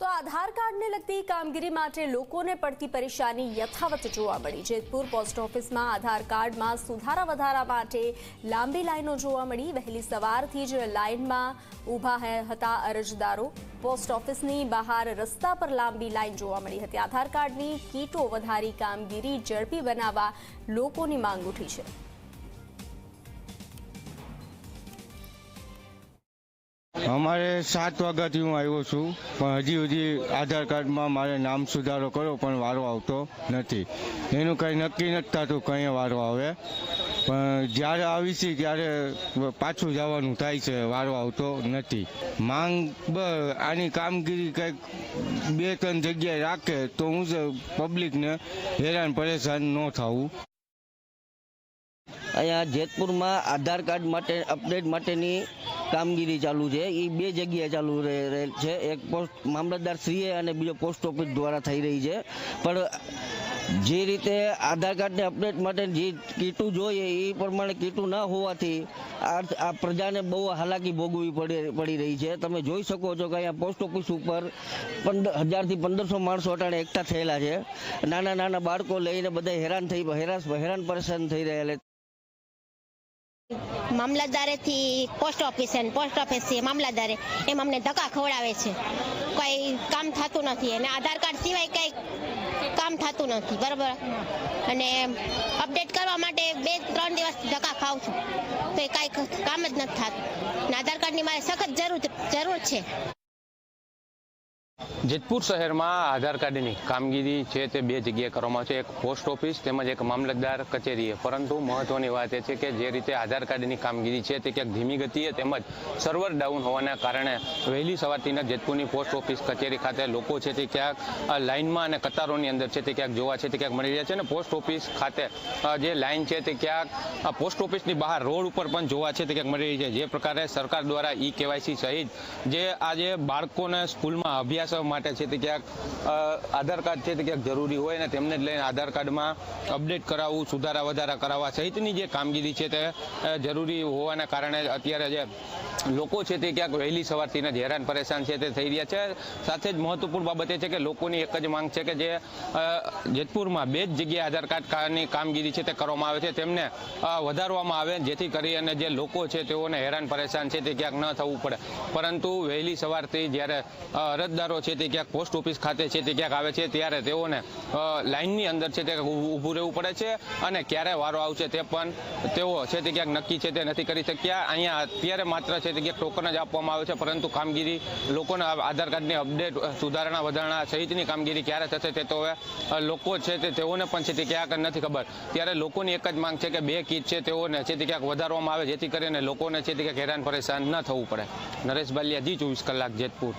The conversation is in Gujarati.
તો આધાર કાર્ડને લગતી કામગીરી માટે લોકોને પડતી પરેશાની યથાવત જોવા મળી। જેતપુર પોસ્ટ ઓફિસમાં આધાર કાર્ડમાં સુધારા વધારા માટે લાંબી લાઈનો જોવા મળી। વહેલી સવારથી જ લાઈનમાં ઊભા હતા અરજદારો। પોસ્ટ ઓફિસની બહાર રસ્તા પર લાંબી લાઈન જોવા મળી હતી। આધાર કાર્ડની કીટો વધારી કામગીરી ઝડપી બનાવવા લોકોની માંગ ઉઠી છે। અમારે 7 વાગ્યાથી હું આવ્યો છું, પણ હજી આધાર કાર્ડમાં મારે નામ સુધારો કરો પણ વારો આવતો નથી। એનું કંઈ નક્કી નથી થતું કંઈ વારો આવે, પણ જ્યારે આવી છે ત્યારે પાછું જવાનું થાય છે, વારો આવતો નથી। માંગ આની કામગીરી કંઈક 2-3 જગ્યાએ રાખે તો હું પબ્લિકને હેરાન પરેશાન ન થવું। અહીંયા જેતપુરમાં આધાર કાર્ડ માટે અપડેટ માટેની કામગીરી ચાલુ છે। એ 2 જગ્યાએ ચાલુ રહેલ છે, એક મામલતદાર શ્રીએ અને બીજો પોસ્ટ ઓફિસ દ્વારા થઈ રહી છે। પણ જે રીતે આધાર કાર્ડને અપડેટ માટે જે કીટું જોઈએ એ પ્રમાણે કીટું ન હોવાથી આ પ્રજાને બહુ હાલાકી ભોગવવી પડી રહી છે। તમે જોઈ શકો છો કે અહીંયા પોસ્ટ ઓફિસ ઉપર 1000 થી 1500 માણસો અટાણે એકઠા થયેલા છે। નાના નાના બાળકો લઈને બધા હેરાન પરેશાન થઈ રહ્યા। મામલતદારેથી પોસ્ટ ઓફિસથી મામલતદારે એમ અમને ધક્કા ખવડાવે છે। કોઈ કામ થતું નથી અને આધાર કાર્ડ સિવાય કંઈ કામ થતું નથી, બરાબર। અને અપડેટ કરવા માટે 2-3 દિવસ ધક્કા ખાઉં છું તો એ કાંઈ કામ જ નથી થતું। આધાર કાર્ડની મારે સખત જરૂર છે। જેતપુર શહેરમાં આધાર કાર્ડની કામગીરી છે તે 2 જગ્યાએ કરવામાં આવે છે, એક પોસ્ટ ઓફિસ તેમજ એક મામલતદાર કચેરીએ। પરંતુ મહત્વની વાત એ છે કે જે રીતે આધાર કાર્ડની કામગીરી છે તે ક્યાંક ધીમી ગતિએ તેમજ સર્વર ડાઉન હોવાના કારણે વહેલી સવારથી જેતપુરની પોસ્ટ ઓફિસ કચેરી ખાતે લોકો છે તે ક્યાંક લાઇનમાં અને કતારોની અંદર છે તે ક્યાંક જોવા છે તે ક્યાંક મળી રહ્યા છે। અને પોસ્ટ ઓફિસ ખાતે જે લાઇન છે તે ક્યાંક પોસ્ટ ઓફિસની બહાર રોડ ઉપર પણ જોવા છે તે ક્યાંક મળી રહી છે। જે પ્રકારે સરકાર દ્વારા KYC સહિત જે આજે બાળકોને સ્કૂલમાં અભ્યાસ માટે છે તે ક્યાંક આધાર કાર્ડ છે તે ક્યાંક જરૂરી હોય ને તેમને જ લઈને આધાર કાર્ડમાં અપડેટ કરાવવું, સુધારા વધારા કરાવવા સહિતની જે કામગીરી છે તે જરૂરી હોવાના કારણે અત્યારે જે લોકો છે તે ક્યાંક વહેલી સવારથી જ હેરાન પરેશાન છે તે થઈ રહ્યા છે। સાથે જ મહત્વપૂર્ણ બાબત એ છે કે લોકોની એક જ માંગ છે કે જે જેતપુરમાં 2 જ જગ્યાએ આધાર કાર્ડની કામગીરી છે તે કરવામાં આવે છે તેમને વધારવામાં આવે, જેથી કરી અને જે લોકો છે તેઓને હેરાન પરેશાન છે તે ક્યાંક ન થવું પડે। પરંતુ વહેલી સવારથી જ્યારે અરજદારો છે તે ક્યાંક પોસ્ટ ઓફિસ ખાતે છે તે ક્યાંક આવે છે ત્યારે તેઓને લાઇનની અંદર છે તે ઊભું રહેવું પડે છે અને ક્યારે વારો આવશે તે પણ તેઓ છે તે ક્યાંક નક્કી છે તે નથી કરી શક્યા। અહીંયા અત્યારે માત્ર છે તે ક્યાંક ટોકન જ આપવામાં આવે છે, પરંતુ કામગીરી લોકોના આધાર કાર્ડની અપડેટ, સુધારણા વધારણા સહિતની કામગીરી ક્યારે થશે તે તો હવે લોકો છે તેઓને પણ છે તે ક્યાંક નથી ખબર। ત્યારે લોકોની એક જ માંગ છે કે 2 કીટ છે તેઓને છે તે ક્યાંક વધારવામાં આવે, જેથી કરીને લોકોને છે તે ક્યાંક હેરાન પરેશાન ન થવું પડે। નરેશ બાલિયા, જી 24 કલાક, જેતપુર।